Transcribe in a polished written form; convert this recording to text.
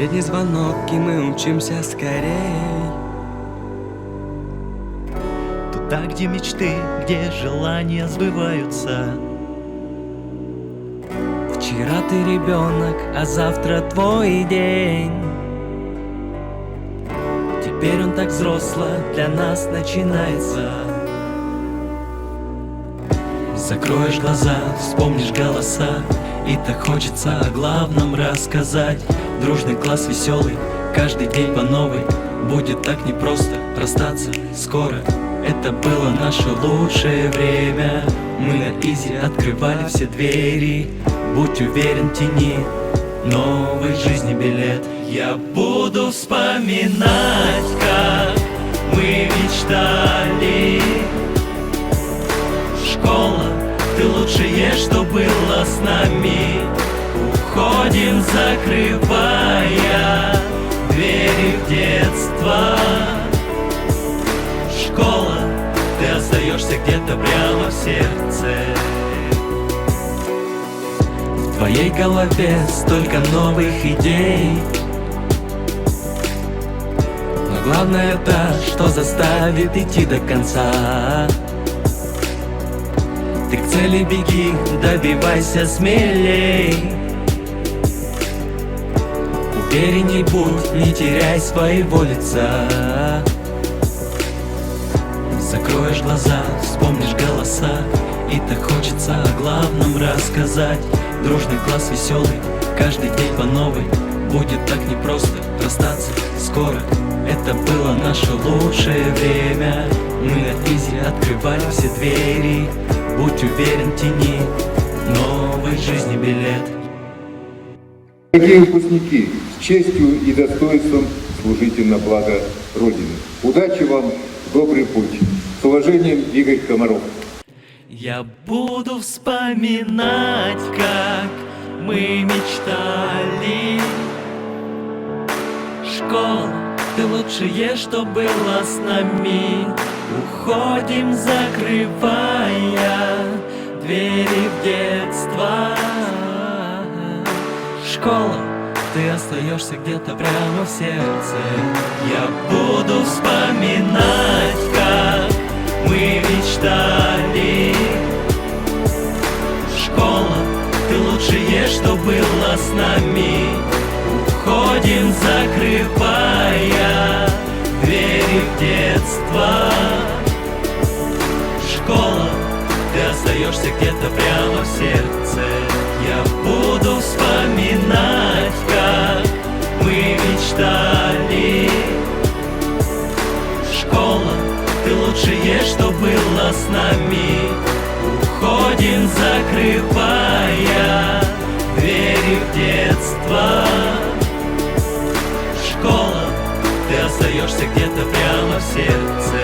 Последний звонок, и мы умчимся скорей туда, где мечты, где желания сбываются. Вчера ты ребенок, а завтра твой день. Теперь он так взросло для нас начинается. Закроешь глаза, вспомнишь голоса, и так хочется о главном рассказать. Дружный класс веселый, каждый день по новой. Будет так непросто расстаться скоро. Это было наше лучшее время. Мы на изи открывали все двери. Будь уверен, тяни новой жизни билет. Я буду вспоминать, как мы мечтали. Школа, ты лучшее, что было с нами. Уходим, закрывая двери в детство. Школа, ты остаешься где-то прямо в сердце. В твоей голове столько новых идей, но главное то, что заставит идти до конца. Ты к цели беги, добивайся смелей. Уверенней будь, не теряй своего лица. Закроешь глаза, вспомнишь голоса, и так хочется о главном рассказать. Дружный класс веселый, каждый день по новой. Будет так непросто расстаться скоро. Это было наше лучшее время. Мы на изи открывали все двери. Будь уверен, тяни новой жизни билет. Дорогие выпускники, с честью и достоинством служите на благо Родины. Удачи вам, добрый путь. С уважением, Игорь Комаров. Я буду вспоминать, как мы мечтали. Школа, ты лучшее, что было с нами. Уходим, закрывая двери в детство. Школа, ты остаешься где-то прямо в сердце. Я буду вспоминать, как мы мечтали. Школа, ты лучшее, что было с нами. Уходим, закрывая двери в детство. Школа, ты остаешься где-то прямо в сердце. Я буду вспоминать, как мы мечтали. Школа, ты лучшее, что было с нами. Уходим, закрывая двери в детство. Школа, ты остаешься где-то прямо в сердце.